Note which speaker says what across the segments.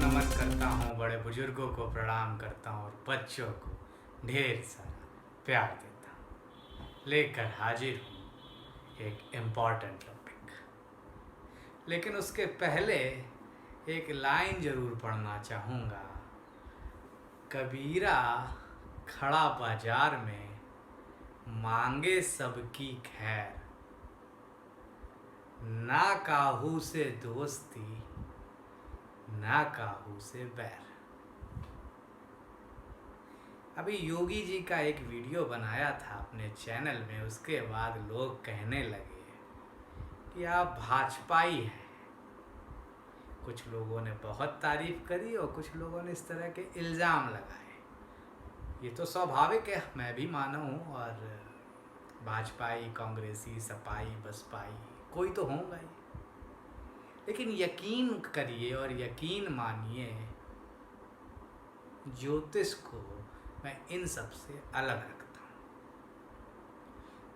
Speaker 1: नमन करता हूँ, बड़े बुजुर्गों को प्रणाम करता हूँ और बच्चों को ढेर सारा प्यार देता हूँ। लेकर हाजिर हूँ एक इम्पॉर्टेंट टॉपिक। लेकिन उसके पहले एक लाइन ज़रूर पढ़ना चाहूँगा। कबीरा खड़ा बाजार में मांगे सबकी खैर, ना काहू से दोस्ती ना काहू से बैर। अभी योगी जी का एक वीडियो बनाया था अपने चैनल में, उसके बाद लोग कहने लगे कि आप भाजपाई हैं। कुछ लोगों ने बहुत तारीफ करी और कुछ लोगों ने इस तरह के इल्ज़ाम लगाए। ये तो स्वाभाविक है, मैं भी माना हूँ, और भाजपाई, कांग्रेसी, सपाई, बसपाई कोई तो होगा ही। लेकिन यकीन करिए और यकीन मानिए, ज्योतिष को मैं इन सब से अलग रखता हूँ।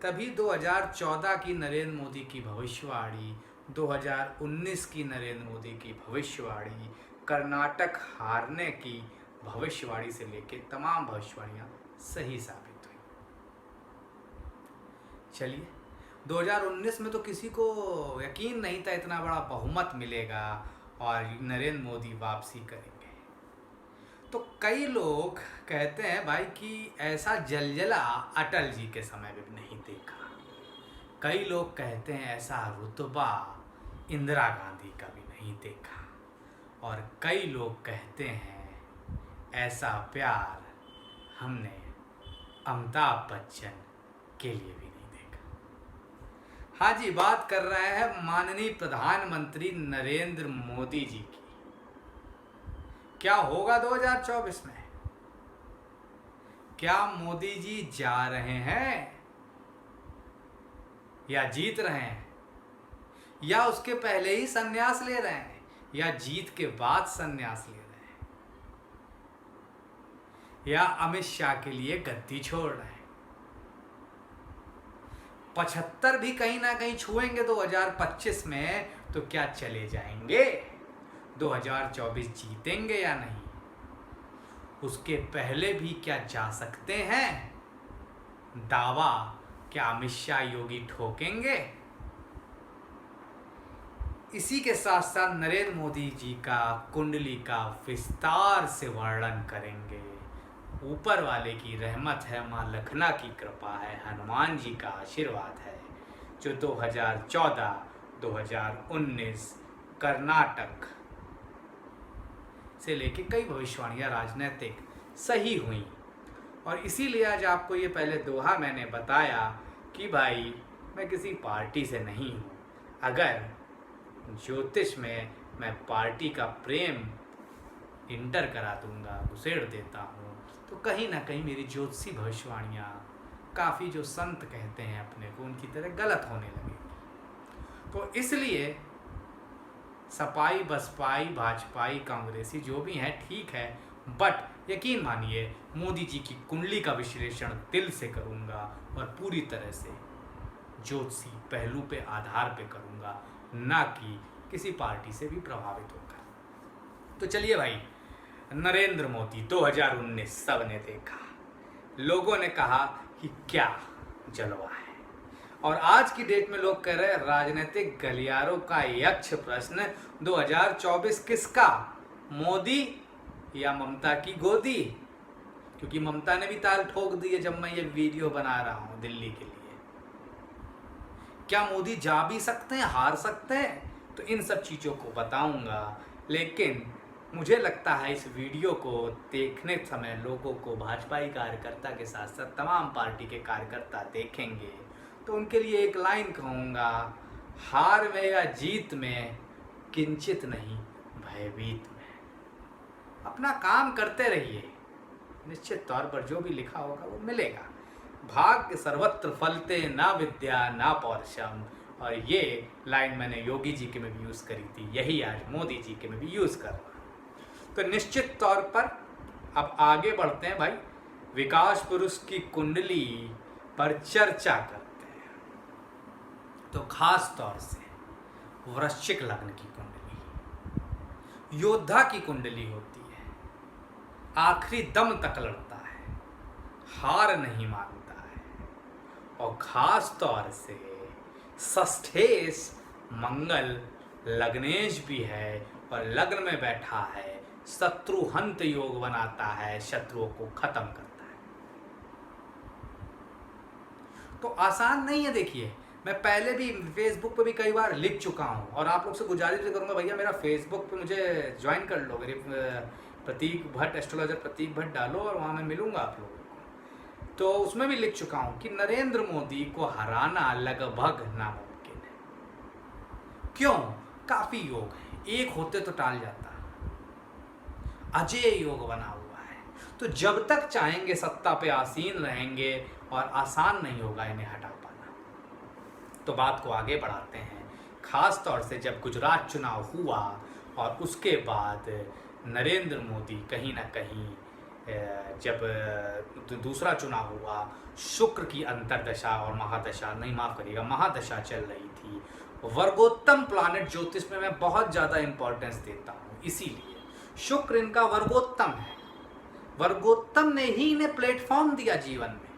Speaker 1: तभी 2014 की नरेंद्र मोदी की भविष्यवाणी, 2019 की नरेंद्र मोदी की भविष्यवाणी, कर्नाटक हारने की भविष्यवाणी से लेकर तमाम भविष्यवाणियाँ सही साबित हुई। चलिए, 2019 में तो किसी को यकीन नहीं था इतना बड़ा बहुमत मिलेगा और नरेंद्र मोदी वापसी करेंगे। तो कई लोग कहते हैं भाई कि ऐसा जलजला अटल जी के समय में भी नहीं देखा। कई लोग कहते हैं ऐसा रुतबा इंदिरा गांधी का भी नहीं देखा। और कई लोग कहते हैं ऐसा प्यार हमने अमिताभ बच्चन के लिए भी नहीं देखा। हाँ जी, बात कर रहे हैं माननीय प्रधानमंत्री नरेंद्र मोदी जी की। क्या होगा 2024 में? क्या मोदी जी जा रहे हैं या जीत रहे हैं, या उसके पहले ही संन्यास ले रहे हैं, या जीत के बाद संन्यास ले रहे हैं, या अमित शाह के लिए गद्दी छोड़ रहे हैं? 75 भी कहीं ना कहीं छुएंगे 2025 में, तो क्या चले जाएंगे? 2024 जीतेंगे या नहीं? उसके पहले भी क्या जा सकते हैं? दावा क्या अमित शाह योगी ठोकेंगे? इसी के साथ साथ नरेंद्र मोदी जी का कुंडली का विस्तार से वर्णन करेंगे। ऊपर वाले की रहमत है, माँ लखना की कृपा है, हनुमान जी का आशीर्वाद है, जो 2014, 2019 कर्नाटक से लेके कई भविष्यवाणियाँ राजनीतिक सही हुई। और इसीलिए आज आपको ये पहले दोहा मैंने बताया कि भाई मैं किसी पार्टी से नहीं हूँ। अगर ज्योतिष में मैं पार्टी का प्रेम इंटर करा दूंगा, उसेड़ देता हूँ, तो कहीं ना कहीं मेरी ज्योतिषी भविष्यवाणियाँ काफ़ी जो संत कहते हैं अपने को, उनकी तरह गलत होने लगेगी। तो इसलिए सपाई, बसपाई, भाजपाई, कांग्रेसी जो भी हैं ठीक है, बट यकीन मानिए मोदी जी की कुंडली का विश्लेषण दिल से करूँगा और पूरी तरह से ज्योतिषी पहलू पे आधार पे करूँगा, ना कि किसी पार्टी से भी प्रभावित होकर। तो चलिए भाई, नरेंद्र मोदी 2019 सब ने देखा, लोगों ने कहा कि क्या जलवा है। और आज की डेट में लोग कह रहे हैं राजनीतिक गलियारों का यक्ष प्रश्न 2024 किसका, मोदी या ममता की गोदी? क्योंकि ममता ने भी ताल ठोक दी है जब मैं ये वीडियो बना रहा हूँ दिल्ली के लिए। क्या मोदी जा भी सकते हैं, हार सकते हैं? तो इन सब चीज़ों को बताऊंगा। लेकिन मुझे लगता है इस वीडियो को देखने समय लोगों को, भाजपाई कार्यकर्ता के साथ साथ तमाम पार्टी के कार्यकर्ता देखेंगे तो उनके लिए एक लाइन कहूँगा, हार में या जीत में किंचित नहीं भयभीत में। अपना काम करते रहिए, निश्चित तौर पर जो भी लिखा होगा वो मिलेगा। भाग्य सर्वत्र फलते ना विद्या ना पौरुषम। और ये लाइन मैंने योगी जी के में भी यूज़ करी थी, यही आज मोदी जी के में भी यूज़ कर रहा हूँ। तो निश्चित तौर पर अब आगे बढ़ते हैं भाई, विकास पुरुष की कुंडली पर चर्चा करते हैं। तो खास तौर से वृश्चिक लग्न की कुंडली, योद्धा की कुंडली होती है, आखिरी दम तक लड़ता है, हार नहीं मानता है। और खास तौर से षष्ठेश मंगल लग्नेश भी है और लग्न में बैठा है, शत्रुहंत योग बनाता है, शत्रुओं को खत्म करता है। तो आसान नहीं है। देखिए, मैं पहले भी फेसबुक पे भी कई बार लिख चुका हूँ और आप लोग से गुजारिश भी करूँगा, भैया मेरा फेसबुक पे मुझे ज्वाइन कर लो, मेरी प्रतीक भट्ट, एस्ट्रोलॉजर प्रतीक भट्ट डालो और वहाँ मैं मिलूँगा आप लोगों को। तो उसमें भी लिख चुका हूँ कि नरेंद्र मोदी को हराना लगभग नामुमकिन है। क्यों? काफ़ी योग है, एक होते तो टाल जाता, अजय योग बना हुआ है। तो जब तक चाहेंगे सत्ता पे आसीन रहेंगे और आसान नहीं होगा इन्हें हटा पाना। तो बात को आगे बढ़ाते हैं। खास तौर से जब गुजरात चुनाव हुआ और उसके बाद नरेंद्र मोदी कहीं ना कहीं जब दूसरा चुनाव हुआ, शुक्र की अंतरदशा और महादशा, नहीं माफ़ करिएगा, महादशा चल रही थी। वर्गोत्तम प्लानेट ज्योतिष में मैं बहुत ज़्यादा इंपॉर्टेंस देता हूँ, इसीलिए शुक्र इनका वर्गोत्तम है। वर्गोत्तम ने ही इन्हें प्लेटफॉर्म दिया जीवन में।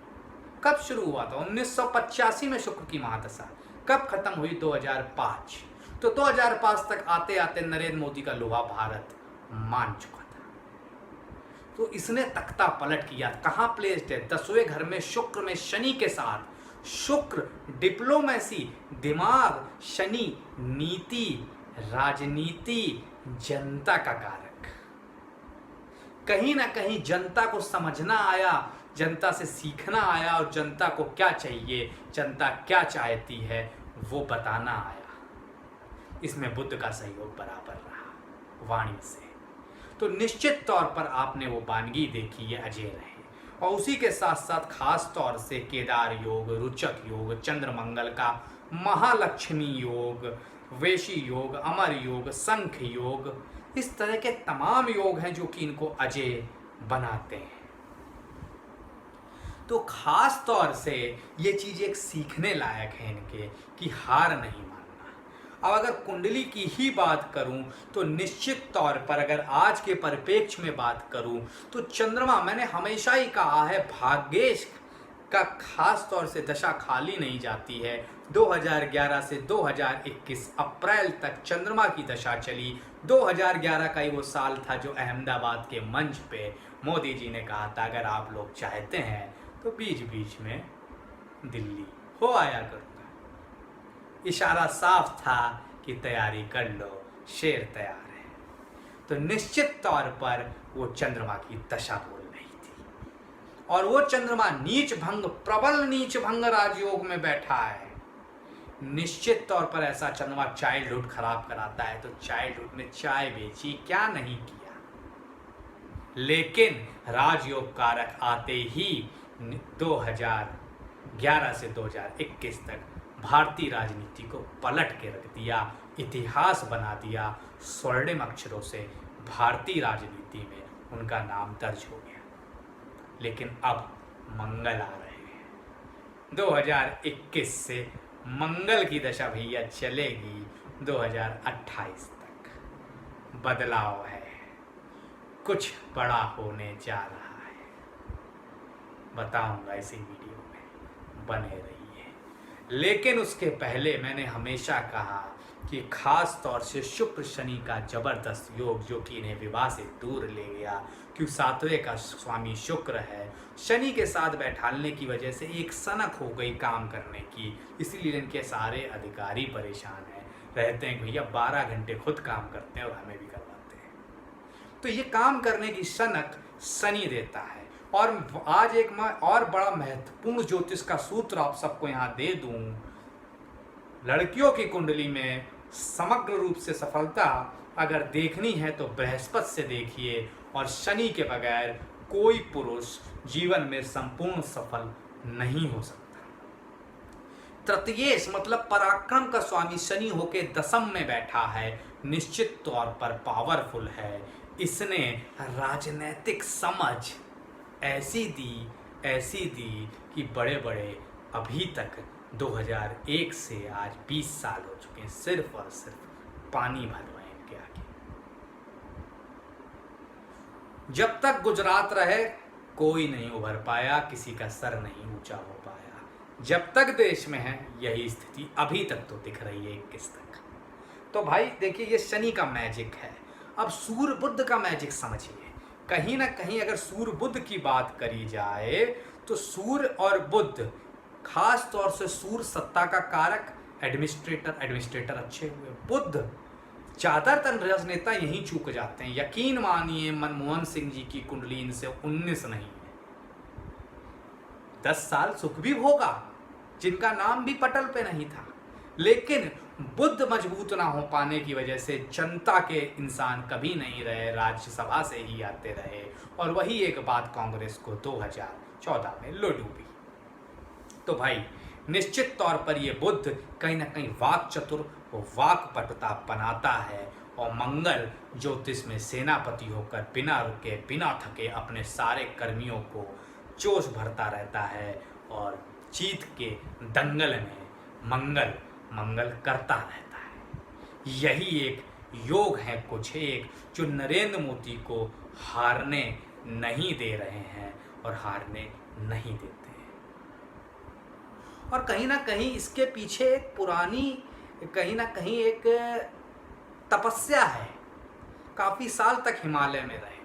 Speaker 1: कब शुरू हुआ था? 1985 में शुक्र की महादशा। कब खत्म हुई? 2005। तो 2005 तक आते आते नरेंद्र मोदी का लोहा भारत मान चुका था। तो इसने तख्ता पलट किया। कहाँ प्लेस्ड है? 10वें घर में शुक्र में शनि के साथ। शुक्र डिप्लोमेसी, दिमाग, शनि नीति, राजनीति, जनता का कारक। कहीं ना कहीं जनता को समझना आया, जनता से सीखना आया और जनता को क्या चाहिए, जनता क्या चाहती है, वो बताना आया। इसमें बुद्ध का सहयोग बराबर रहा वाणी से। तो निश्चित तौर पर आपने वो वानगी देखी, ये अजय रहे। और उसी के साथ साथ खास तौर से केदार योग, रुचक योग, चंद्रमंगल का महालक्ष्मी योग, वेशी योग, अमर योग, संख योग, इस तरह के तमाम योग हैं जो कि इनको अजय बनाते हैं। तो खास तौर से ये चीज़ एक सीखने लायक है इनके कि हार नहीं मानना। अब अगर कुंडली की ही बात करूं तो निश्चित तौर पर अगर आज के परिप्रेक्ष्य में बात करूं तो चंद्रमा, मैंने हमेशा ही कहा है, भाग्येश का खास तौर से दशा खाली नहीं जाती है। 2011 से 2021 अप्रैल तक चंद्रमा की दशा चली। 2011 का ही वो साल था जो अहमदाबाद के मंच पे मोदी जी ने कहा था अगर आप लोग चाहते हैं तो बीच बीच में दिल्ली हो आया करूँगा। इशारा साफ था कि तैयारी कर लो, शेर तैयार है। तो निश्चित तौर पर वो चंद्रमा की दशा बोल रही थी और वो चंद्रमा नीच भंग, प्रबल नीच भंग राजयोग में बैठा है। निश्चित तौर पर ऐसा चंद्रमा चाइल्डहुड खराब कराता है। तो चाइल्डहुड में चाय बेची, क्या नहीं किया। लेकिन राजयोग कारक आते ही 2011 से 2021 तक भारतीय राजनीति को पलट के रख दिया, इतिहास बना दिया। स्वर्णिम अक्षरों से भारतीय राजनीति में उनका नाम दर्ज हो गया। लेकिन अब मंगल आ रहे हैं। 2021 से मंगल की दशा भैया चलेगी 2028 तक। बदलाव है, कुछ बड़ा होने जा रहा है। बताऊंगा इसी वीडियो में, बने रहिए। लेकिन उसके पहले मैंने हमेशा कहा कि खास तौर से शुक्र शनि का जबरदस्त योग जो कि इन्हें विवाह से दूर ले गया, क्योंकि 7वें का स्वामी शुक्र है। शनि के साथ बैठालने की वजह से एक सनक हो गई काम करने की, इसीलिए इनके सारे अधिकारी परेशान हैं, रहते हैं भैया 12 घंटे खुद काम करते हैं और हमें भी करवाते हैं। तो ये काम करने की सनक शनि देता है। और आज एक मैं और बड़ा महत्वपूर्ण ज्योतिष का सूत्र आप सबको यहाँ दे दूँ। लड़कियों की कुंडली में समग्र रूप से सफलता अगर देखनी है तो बृहस्पति से देखिए, और शनि के बगैर कोई पुरुष जीवन में संपूर्ण सफल नहीं हो सकता। तृतीयेश मतलब पराक्रम का स्वामी शनि होके दशम में बैठा है, निश्चित तौर पर पावरफुल है। इसने राजनैतिक समझ ऐसी दी कि बड़े बड़े अभी तक 2001 से आज 20 साल हो चुके हैं, सिर्फ और सिर्फ पानी भर रहे हैं इनके आगे। जब तक गुजरात रहे कोई नहीं उभर पाया, किसी का सर नहीं ऊंचा हो पाया। जब तक देश में है यही स्थिति अभी तक तो दिख रही है 21 तक। तो भाई देखिए, ये शनि का मैजिक है। अब सूर्य बुध का मैजिक समझिए। कहीं ना कहीं अगर सूर्य बुध की बात करी जाए तो सूर्य और बुध, खास तौर से सूर्य सत्ता का कारक, एडमिनिस्ट्रेटर अच्छे हुए। बुध ज्यादातर राजनेता यहीं चूक जाते हैं। यकीन मानिए मनमोहन सिंह जी की कुंडली इनसे 19 नहीं है। 10 साल सुख भी होगा, जिनका नाम भी पटल पे नहीं था, लेकिन बुद्ध मजबूत ना हो पाने की वजह से जनता के इंसान कभी नहीं रहे, राज्यसभा से ही आते रहे। और वही एक बात कांग्रेस को 2014 में लो डूबी। तो भाई निश्चित तौर पर ये बुद्ध कहीं ना कहीं वाक चतुर, वाक पटुता बनाता है। और मंगल ज्योतिष में सेनापति होकर बिना रुके बिना थके अपने सारे कर्मियों को जोश भरता रहता है, और जीत के दंगल में मंगल करता रहता है। यही एक योग है कुछ एक, जो नरेंद्र मोदी को हारने नहीं दे रहे हैं और हारने नहीं देते हैं। और कहीं ना कहीं इसके पीछे एक पुरानी, कहीं ना कहीं एक तपस्या है। काफी साल तक हिमालय में रहे,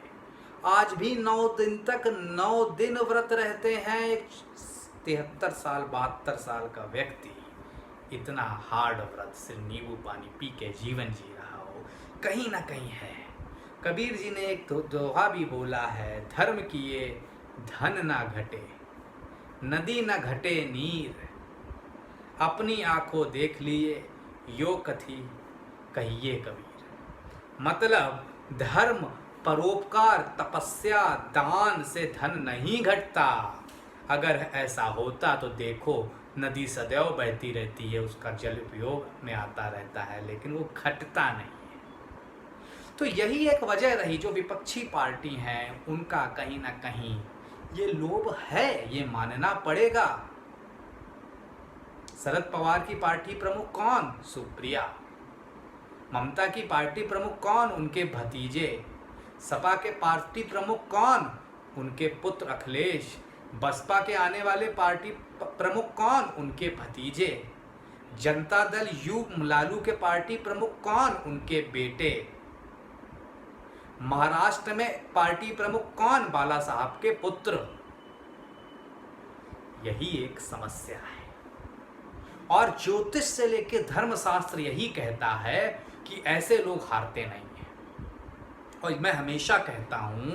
Speaker 1: आज भी 9 दिन तक 9 दिन व्रत रहते हैं। एक 73 साल 72 साल का व्यक्ति इतना हार्ड व्रत सिर्फ नींबू पानी पी के जीवन जी रहा हो, कहीं ना कहीं है। कबीर जी ने एक दोहा भी बोला है, धर्म किए धन ना घटे, नदी ना घटे नीर, अपनी आंखों देख लिए यो कथी कहिए कबीर। मतलब धर्म, परोपकार, तपस्या, दान से धन नहीं घटता। अगर ऐसा होता तो देखो नदी सदैव बहती रहती है, उसका जल उपयोग में आता रहता है, लेकिन वो घटता नहीं है। तो यही एक वजह रही, जो विपक्षी पार्टी हैं उनका कहीं ना कहीं ये लोभ है, ये मानना पड़ेगा। शरद पवार की पार्टी प्रमुख कौन? सुप्रिया। ममता की पार्टी प्रमुख कौन? उनके भतीजे। सपा के पार्टी प्रमुख कौन? उनके पुत्र अखिलेश। बसपा के आने वाले पार्टी प्रमुख कौन? उनके भतीजे। जनता दल यू लालू के पार्टी प्रमुख कौन? उनके बेटे। महाराष्ट्र में पार्टी प्रमुख कौन? बाला साहब के पुत्र। यही एक समस्या है। और ज्योतिष से लेकर धर्मशास्त्र यही कहता है कि ऐसे लोग हारते नहीं हैं। और मैं हमेशा कहता हूं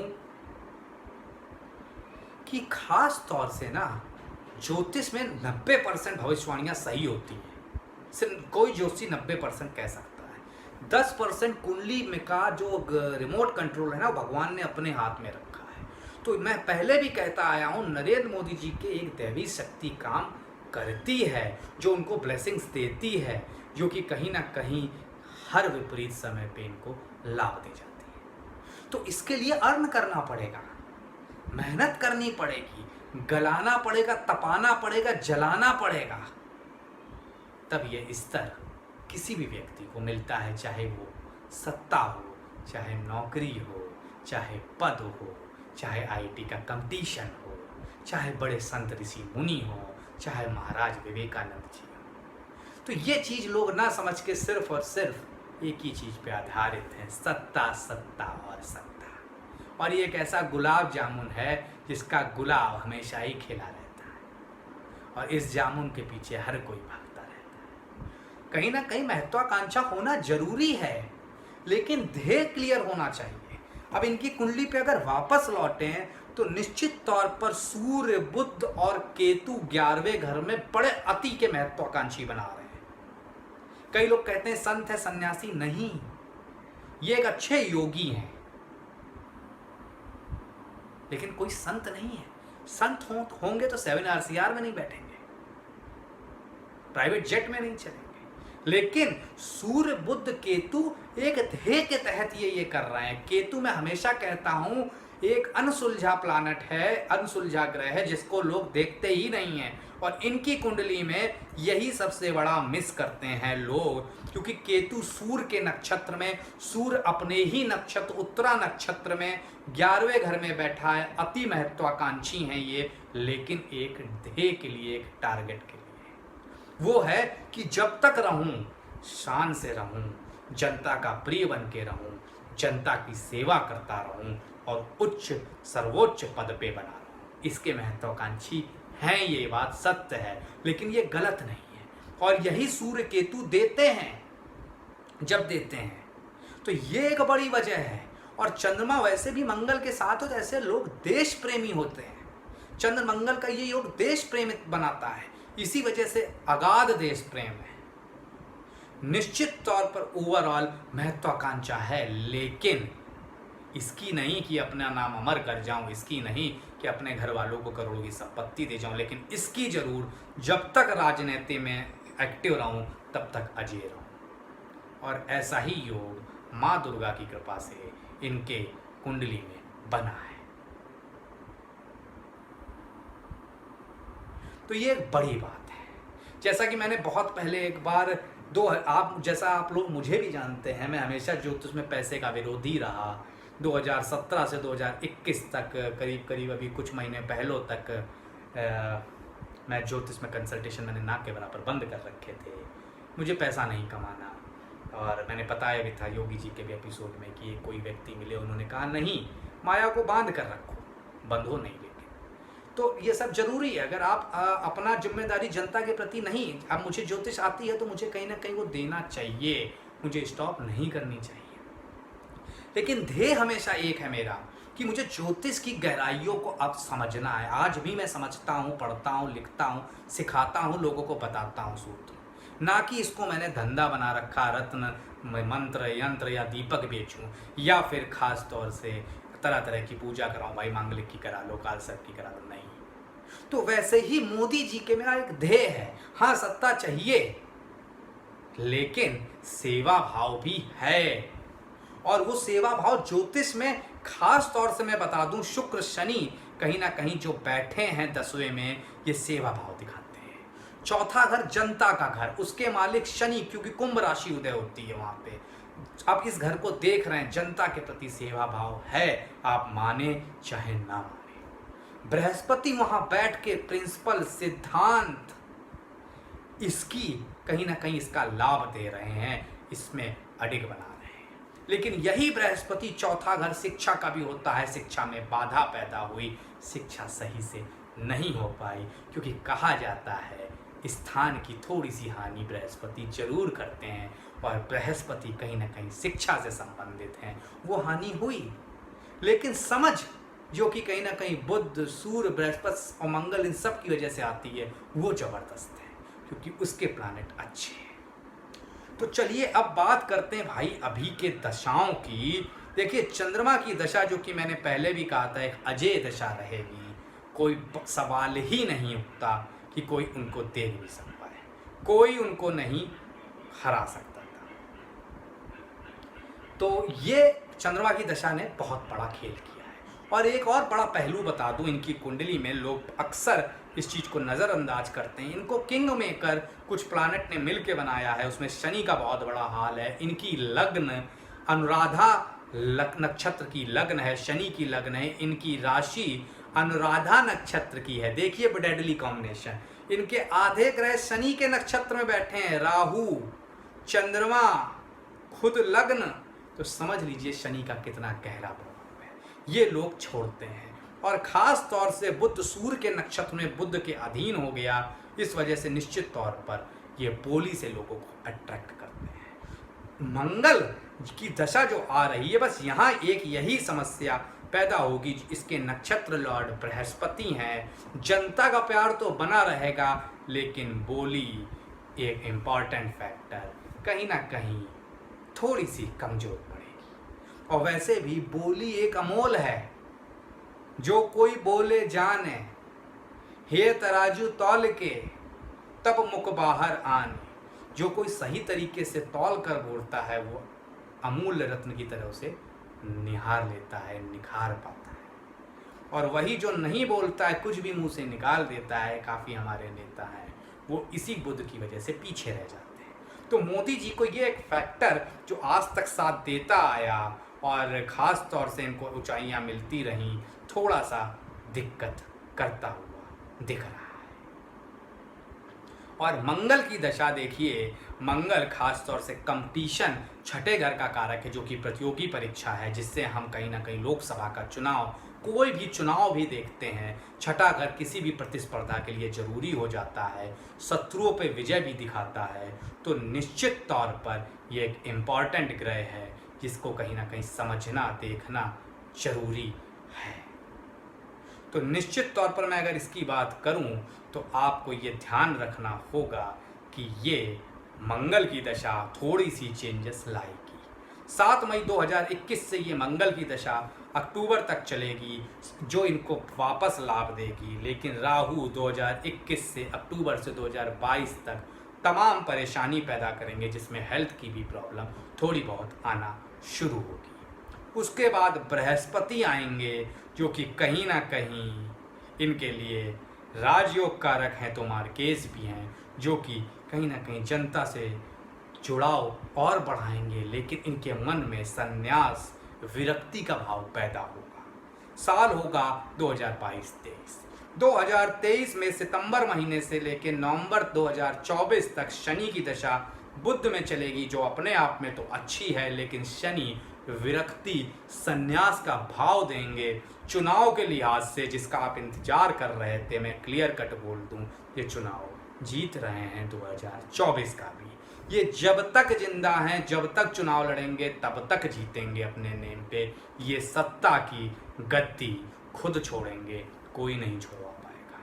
Speaker 1: कि खास तौर से ना ज्योतिष में 90% भविष्यवाणियां सही होती हैं। सिर्फ कोई ज्योतिषी 90% कह सकता है। 10% कुंडली में का जो रिमोट कंट्रोल है ना, वो भगवान ने अपने हाथ में रखा है। तो मैं पहले भी कहता आया हूं, नरेंद्र मोदी जी के एक दैवी शक्ति काम करती है, जो उनको ब्लेसिंग्स देती है, जो कि कहीं ना कहीं हर विपरीत समय पे इनको लाभ दे जाती है। तो इसके लिए अर्न करना पड़ेगा, मेहनत करनी पड़ेगी, गलाना पड़ेगा, तपाना पड़ेगा, जलाना पड़ेगा, तब ये स्तर किसी भी व्यक्ति को मिलता है। चाहे वो सत्ता हो, चाहे नौकरी हो, चाहे पद हो, चाहे आईटी का कंपटीशन हो, चाहे बड़े संत ऋषि मुनि हो, चाहे महाराज विवेकानंद जी हो। तो ये चीज लोग ना समझ के सिर्फ और सिर्फ एक ही चीज पे आधारित है, सत्ता सत्ता और सत्ता। और ये एक ऐसा गुलाब जामुन है जिसका गुलाब हमेशा ही खिला रहता है, और इस जामुन के पीछे हर कोई भागता रहता है। कहीं ना कहीं महत्वाकांक्षा होना जरूरी है, लेकिन ध्येय क्लियर होना चाहिए। अब इनकी कुंडली पे अगर वापस लौटें तो निश्चित तौर पर सूर्य, बुध और केतु 11वें घर में बड़े अति के महत्वाकांक्षी बना रहे हैं। कई लोग कहते हैं संत है, सन्यासी नहीं, ये एक अच्छे योगी हैं, लेकिन कोई संत नहीं है। संत होंगे तो 7 RCR में नहीं बैठेंगे, प्राइवेट जेट में नहीं चलेंगे। लेकिन सूर्य, बुध, केतु एक ध्येय के तहत ये कर रहे हैं। केतु मैं हमेशा कहता हूं एक अनसुलझा प्लानट है, अनसुलझा ग्रह है, जिसको लोग देखते ही नहीं हैं। और इनकी कुंडली में यही सबसे बड़ा मिस करते हैं लोग क्योंकि केतु सूर्य के नक्षत्र में, सूर्य अपने ही नक्षत्र उत्तरा नक्षत्र में 11वें घर में बैठा है। अति महत्वाकांक्षी हैं ये, लेकिन एक ध्येय के लिए, एक टारगेट के लिए। वो है कि जब तक रहूं शान से रहूं, जनता का प्रिय बन के रहूं, जनता की सेवा करता रहूं और उच्च सर्वोच्च पद पे बना रहूं। इसके महत्वाकांक्षी हैं, ये बात सत्य है, लेकिन ये गलत नहीं है। और यही सूर्य केतु देते हैं। जब देते हैं तो ये एक बड़ी वजह है। और चंद्रमा वैसे भी मंगल के साथ हो, जैसे लोग देश प्रेमी होते हैं। चंद्र मंगल का ये योग देश प्रेमित बनाता है, इसी वजह से अगाध देश प्रेम है। निश्चित तौर पर ओवरऑल महत्वाकांक्षा है, लेकिन इसकी नहीं कि अपना नाम अमर कर जाऊं, इसकी नहीं कि अपने घर वालों को करोड़ों की संपत्ति दे जाऊं, लेकिन इसकी जरूर जब तक राजनीति में एक्टिव रहूं तब तक अजेय रहूं। और ऐसा ही योग माँ दुर्गा की कृपा से इनके कुंडली में बना है। तो ये एक बड़ी बात है। जैसा कि मैंने बहुत पहले एक बार आप लोग मुझे भी जानते हैं, मैं हमेशा ज्योतिष में पैसे का विरोधी रहा। 2017 से 2021 तक करीब अभी कुछ महीने पहलों तक मैं ज्योतिष में कंसल्टेशन मैंने ना के बराबर बंद कर रखे थे। मुझे पैसा नहीं कमाना, और मैंने बताया भी था योगी जी के भी एपिसोड में कि कोई व्यक्ति मिले, उन्होंने कहा नहीं, माया को बांध कर रखो, बंधो नहीं। लेकिन तो ये सब जरूरी है। अगर आप अपना जिम्मेदारी जनता के प्रति नहीं, अब मुझे ज्योतिष आती है तो मुझे कहीं ना कहीं वो देना चाहिए, मुझे स्टॉप नहीं करनी चाहिए। लेकिन ध्येय हमेशा एक है मेरा कि मुझे ज्योतिष की गहराइयों को अब समझना है। आज भी मैं समझता हूँ, पढ़ता हूँ, लिखता हूँ, सिखाता हूँ, लोगों को बताता हूँ सूत्र। ना कि इसको मैंने धंधा बना रखा, रत्न मंत्र यंत्र या दीपक बेचूं, या फिर खास तौर से तरह तरह की पूजा कराऊं, भाई मांगलिक की करा लो, कालसर्प की करा लो, नहीं। तो वैसे ही मोदी जी के मेरा एक ध्येय है, हाँ सत्ता चाहिए लेकिन सेवा भाव भी है। और वो सेवा भाव ज्योतिष में खास तौर से मैं बता दूं, शुक्र शनि कहीं ना कहीं जो बैठे हैं 10वें में, ये सेवा भाव दिखाते हैं। चौथा घर जनता का घर, उसके मालिक शनि, क्योंकि कुंभ राशि उदय होती है वहां पे। आप इस घर को देख रहे हैं, जनता के प्रति सेवा भाव है, आप माने चाहे ना माने। बृहस्पति वहां बैठ के प्रिंसिपल सिद्धांत इसकी कहीं ना कहीं इसका लाभ दे रहे हैं, इसमें अडिग बना रहे हैं। लेकिन यही बृहस्पति चौथा घर शिक्षा का भी होता है। शिक्षा में बाधा पैदा हुई, शिक्षा सही से नहीं हो पाई, क्योंकि कहा जाता है स्थान की थोड़ी सी हानि बृहस्पति जरूर करते हैं, और बृहस्पति कहीं ना कहीं शिक्षा से संबंधित हैं, वो हानि हुई। लेकिन समझ जो कि कहीं ना कहीं बुध, सूर्य, बृहस्पति और मंगल इन सब की वजह से आती है, वो जबरदस्त है, क्योंकि उसके प्लैनेट अच्छे हैं। तो चलिए अब बात करते हैं भाई अभी के दशाओं की। देखिए चंद्रमा की दशा, जो कि मैंने पहले भी कहा था, एक अजेय दशा रहेगी। कोई सवाल ही नहीं उठता कि कोई उनको देख भी सकता है, कोई उनको नहीं हरा सकता था। तो ये चंद्रमा की दशा ने बहुत बड़ा खेल किया है। और एक और बड़ा पहलू बता दूं, इनकी कुंडली में लोग अक्सर इस चीज को नजरअंदाज करते हैं। इनको किंग मेकर कुछ प्लैनेट ने मिलकर बनाया है, उसमें शनि का बहुत बड़ा हाल है। इनकी लग्न अनुराधा नक्षत्र की लग्न है, शनि की लग्न है। इनकी राशि अनुराधा नक्षत्र की है। देखिए डेडली कॉम्बिनेशन, इनके आधे ग्रह शनि के नक्षत्र में बैठे हैं, राहु, चंद्रमा, खुद लग्न। तो समझ लीजिए शनि का कितना गहरा प्रभाव है, ये लोग छोड़ते हैं। और खास तौर से बुध सूर्य के नक्षत्र में बुध के अधीन हो गया, इस वजह से निश्चित तौर पर ये बोली से लोगों को अट्रैक्ट करते हैं। मंगल की दशा जो आ रही है, बस यहाँ एक यही समस्या पैदा होगी, इसके नक्षत्र लॉर्ड बृहस्पति हैं। जनता का प्यार तो बना रहेगा, लेकिन बोली एक इम्पॉर्टेंट फैक्टर कहीं ना कहीं थोड़ी सी कमजोर पड़ेगी। और वैसे भी बोली एक अमोल है, जो कोई बोले जाने, हे तराजू तौल के तब मुख बाहर आने। जो कोई सही तरीके से तौल कर बोलता है, वो अमूल्य रत्न की तरह उसे निहार लेता है, निखार पाता है। और वही जो नहीं बोलता है, कुछ भी मुंह से निकाल देता है, काफ़ी हमारे नेता हैं, वो इसी बुध की वजह से पीछे रह जाते हैं। तो मोदी जी को ये एक फैक्टर जो आज तक साथ देता आया और ख़ास तौर से इनको ऊंचाइयां मिलती रहीं, थोड़ा सा दिक्कत करता हुआ दिख रहा है। और मंगल की दशा देखिए, मंगल खास तौर से कंपटीशन छठे घर का कारक है, जो कि प्रतियोगी परीक्षा है, जिससे हम कहीं ना कहीं लोकसभा का चुनाव, कोई भी चुनाव भी देखते हैं, छठा घर किसी भी प्रतिस्पर्धा के लिए जरूरी हो जाता है, शत्रुओं पे विजय भी दिखाता है। तो निश्चित तौर पर ये एक इम्पॉर्टेंट ग्रह है जिसको कहीं ना कहीं समझना देखना जरूरी है। तो निश्चित तौर पर मैं अगर इसकी बात करूं तो आपको ये ध्यान रखना होगा कि ये मंगल की दशा थोड़ी सी चेंजेस लाएगी। 7 मई 2021 से ये मंगल की दशा अक्टूबर तक चलेगी, जो इनको वापस लाभ देगी। लेकिन राहु 2021 से अक्टूबर से 2022 तक तमाम परेशानी पैदा करेंगे, जिसमें हेल्थ की भी प्रॉब्लम थोड़ी बहुत आना शुरू होगी। उसके बाद बृहस्पति आएंगे, जो कि कहीं ना कहीं इनके लिए राजयोग कारक हैं, तो मार्केज भी हैं, जो कि कहीं ना कहीं जनता से जुड़ाव और बढ़ाएंगे। लेकिन इनके मन में संन्यास विरक्ति का भाव पैदा होगा। साल होगा 2022-23। 2023 में सितंबर महीने से लेकर नवंबर 2024 तक शनि की दशा बुध में चलेगी, जो अपने आप में तो अच्छी है, लेकिन शनि विरक्ति संन्यास का भाव देंगे। चुनाव के लिहाज से जिसका आप इंतजार कर रहे थे, मैं क्लियर कट बोल दूं, ये चुनाव जीत रहे हैं 2024 का भी। ये जब तक जिंदा हैं, जब तक चुनाव लड़ेंगे, तब तक जीतेंगे अपने नेम पे। ये सत्ता की गद्दी खुद छोड़ेंगे, कोई नहीं छोड़वा पाएगा।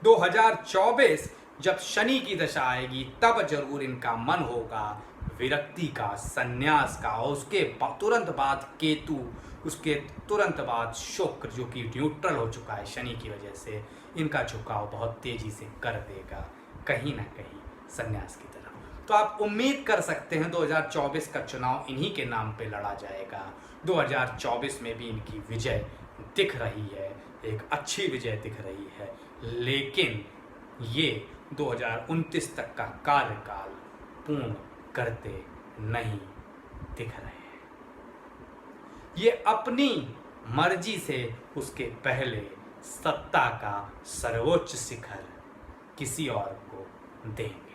Speaker 1: 2024 जब शनि की दशा आएगी, तब जरूर इनका मन होगा विरक्ति का, संन्यास का। और उसके तुरंत बाद केतु, उसके तुरंत बाद शुक्र, जो कि न्यूट्रल हो चुका है शनि की वजह से, इनका झुकाव बहुत तेजी से कर देगा कहीं ना कहीं संन्यास की तरफ। तो आप उम्मीद कर सकते हैं 2024 का चुनाव इन्हीं के नाम पे लड़ा जाएगा। 2024 में भी इनकी विजय दिख रही है, एक अच्छी विजय दिख रही है। लेकिन ये 2029 तक का कार्यकाल पूर्ण करते नहीं दिख रहे हैं। ये अपनी मर्जी से उसके पहले सत्ता का सर्वोच्च शिखर किसी और को देंगे।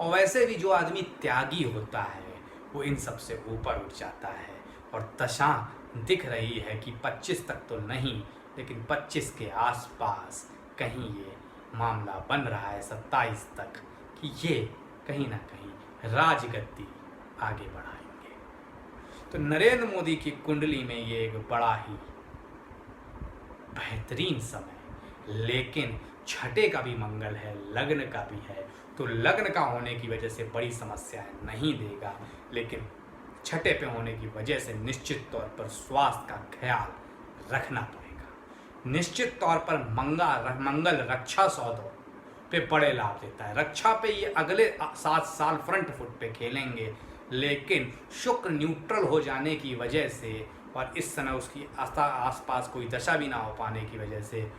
Speaker 1: और वैसे भी जो आदमी त्यागी होता है वो इन सब से ऊपर उठ जाता है। और दशा दिख रही है कि 25 तक तो नहीं, लेकिन 25 के आसपास कहीं ये मामला बन रहा है 27 तक, कि ये कहीं ना कहीं राजगद्दी आगे बढ़ाएंगे। तो नरेंद्र मोदी की कुंडली में ये एक बड़ा ही बेहतरीन समय, लेकिन छठे का भी मंगल है, लग्न का भी है, तो लग्न का होने की वजह से बड़ी समस्याएं नहीं देगा, लेकिन छठे पे होने की वजह से निश्चित तौर पर स्वास्थ्य का ख्याल रखना पड़ेगा। निश्चित तौर पर मंगल रक्षा सौदों पे बड़े लाभ देता है। रक्षा पे ये अगले 7 साल फ्रंट फुट पे खेलेंगे, लेकिन शुक्र न्यूट्रल हो जाने की वजह से और इस समय उसकी आसपास कोई दशा भी ना हो पाने की वजह से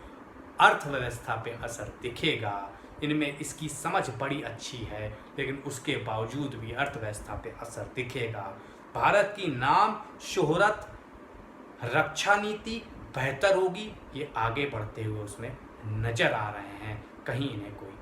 Speaker 1: अर्थव्यवस्था पे असर दिखेगा। इनमें इसकी समझ बड़ी अच्छी है, लेकिन उसके बावजूद भी अर्थव्यवस्था पे असर दिखेगा। भारत की नाम, शोहरत, रक्षा नीति बेहतर होगी, ये आगे बढ़ते हुए उसमें नजर आ रहे हैं। कहीं इन्हें कोई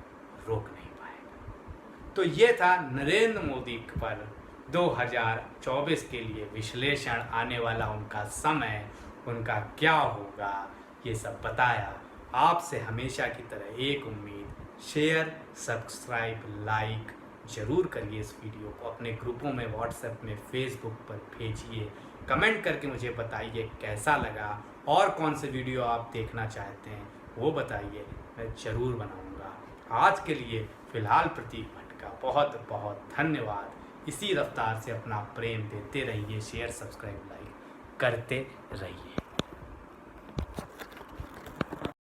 Speaker 1: रोक नहीं पाएगा। तो ये था नरेंद्र मोदी पर 2024 के लिए विश्लेषण, आने वाला उनका समय, उनका क्या होगा, ये सब बताया। आपसे हमेशा की तरह एक उम्मीद, शेयर, सब्सक्राइब, लाइक जरूर करिए इस वीडियो को, अपने ग्रुपों में, व्हाट्सएप में, फेसबुक पर भेजिए, कमेंट करके मुझे बताइए कैसा लगा और कौन से वीडियो आप देखना चाहते हैं वो बताइए, मैं ज़रूर बनाऊंगा। आज के लिए फ़िलहाल प्रतीक भट्ट का बहुत बहुत धन्यवाद। इसी रफ्तार से अपना प्रेम देते रहिए, शेयर, सब्सक्राइब, लाइक करते रहिए।